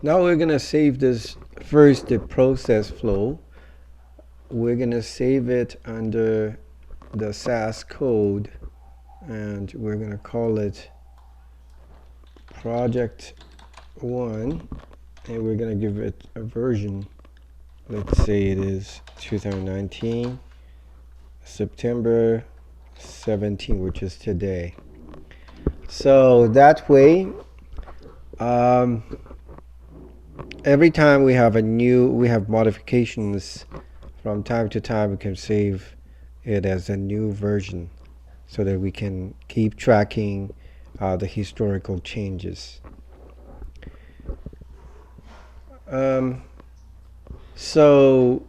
Now we're gonna save this first, the process flow. We're gonna save it under the SAS code, and we're gonna call it project 1, and we're gonna give it a version. Let's say it is 2019 September 17, which is today. So that way, every time we have modifications, from time to time we can save it as a new version so that we can keep tracking the historical changes. So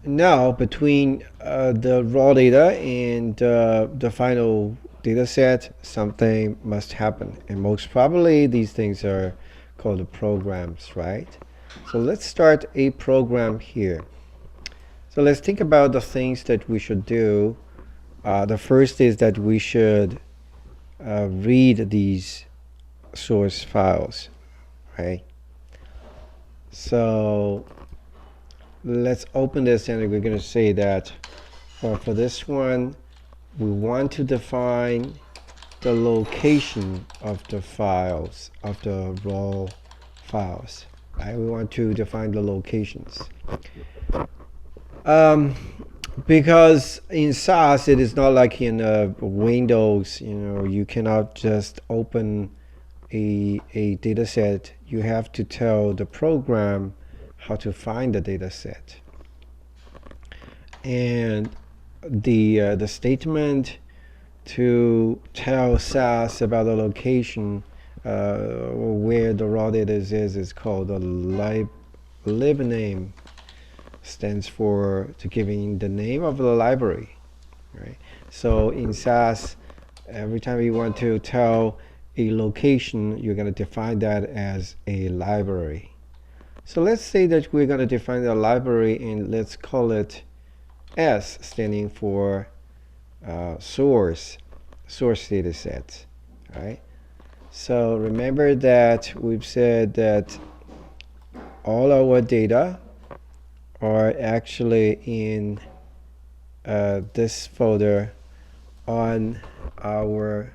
now between the raw data and the final data set, something must happen, and most probably these things are called the programs, right? So let's start a program here. So let's think about the things that we should do. The first is that we should read these source files, right? So let's open this, and we're going to say that for this one, we want to define the location of the files, of the raw files. Right? We want to define the locations. Because in SAS, it is not like in Windows, you cannot just open a data set. You have to tell the program how to find the data set. And the statement to tell SAS about the location where the raw data is called the lib name. Stands for to giving the name of the library, right? So in SAS, every time you want to tell a location, you're going to define that as a library. So let's say that we're going to define the library, and let's call it S, standing for source data set, right? So remember that we've said that all our data are actually in this folder on our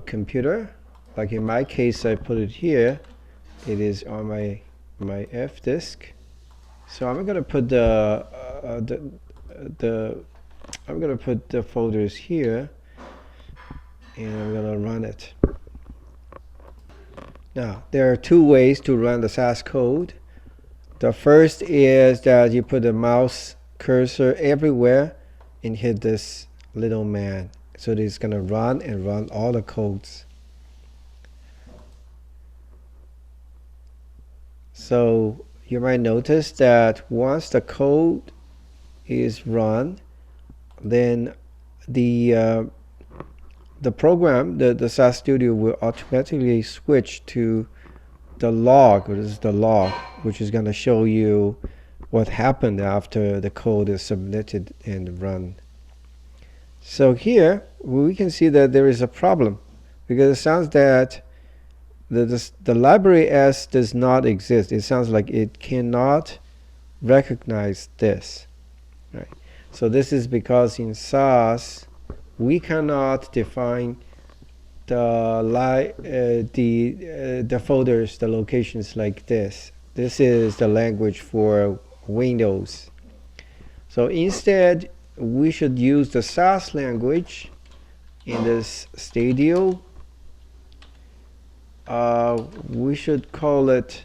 computer. Like in my case, I put it here. It is on my F disk. So I'm going to put I'm going to put the folders here, and I'm going to run it. Now there are two ways to run the SAS code. The first is that you put the mouse cursor everywhere and hit this little man. So it's going to run and run all the codes. So you might notice that once the code is run, then the program, the SAS Studio, will automatically switch to the log, which is the log, which is going to show you what happened after the code is submitted and run. So here we can see that there is a problem, because it sounds that the library S does not exist. It sounds like it cannot recognize this, right? So this is because in SAS we cannot define the folders, the locations like this. This is the language for Windows. So instead, we should use the SAS language in this Stadio. We should call it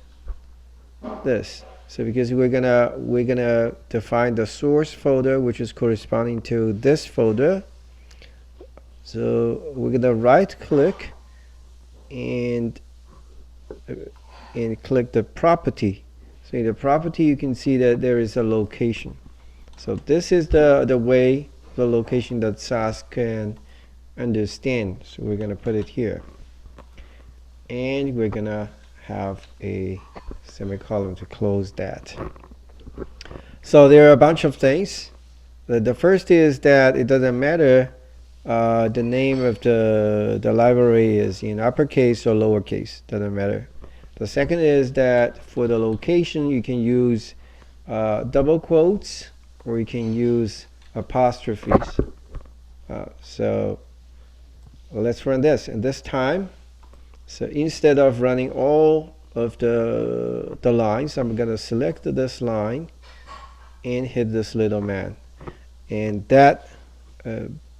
this. So because we're gonna define the source folder, which is corresponding to this folder. So we're going to right click and click the property. So in the property, you can see that there is a location. So this is the way, the location that SAS can understand. So we're going to put it here. And we're going to have a semicolon to close that. So there are a bunch of things. The first is that it doesn't matter the name of the library is in uppercase or lowercase, doesn't matter. The second is that for the location you can use double quotes or you can use apostrophes. So let's run this, and this time, so instead of running all of the lines, I'm gonna select this line and hit this little man, and that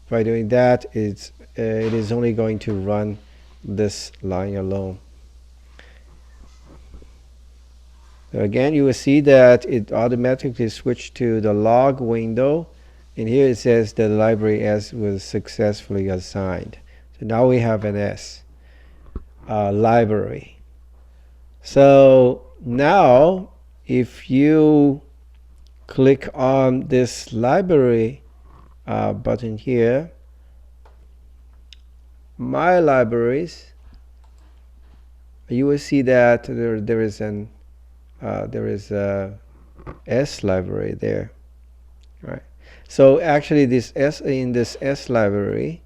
by doing that it is only going to run this line alone. So again, you will see that it automatically switched to the log window, and here it says the library S was successfully assigned. So now we have an S library. So now if you click on this library button here, my libraries, you will see that there is a S library there. Right. So actually this in this S library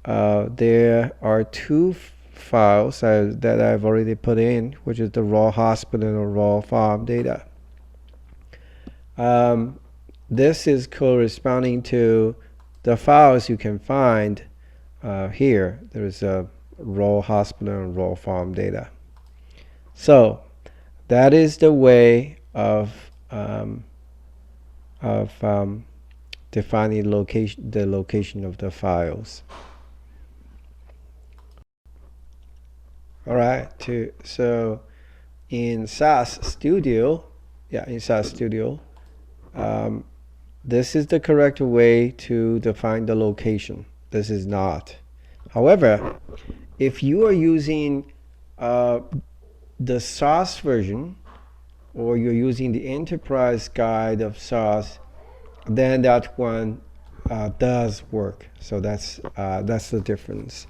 there are two files that I've already put in, which is the raw hospital and raw farm data. This is corresponding to the files you can find here. There is a raw hospital and raw farm data. So that is the way of defining the location of the files. All right. So in SAS Studio, in SAS Studio, this is the correct way to define the location. This is not. However, if you are using the SAS version, or you're using the enterprise guide of SAS, then that one does work. So that's the difference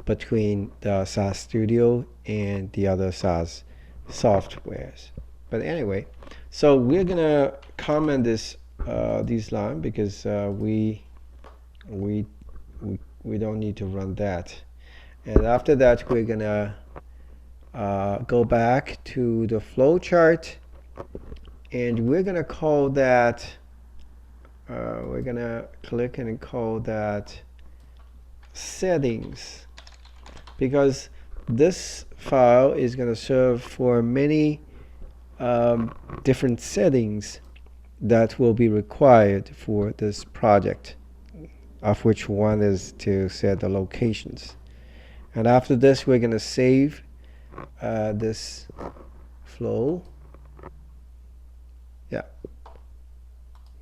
between the SAS Studio and the other SAS softwares. But anyway, so we're gonna comment this these lines because we don't need to run that. And after that, we're gonna go back to the flow chart, and we're gonna call that. We're gonna click and call that settings, because this file is going to serve for many different settings that will be required for this project, of which one is to set the locations. And after this, we're going to save this flow.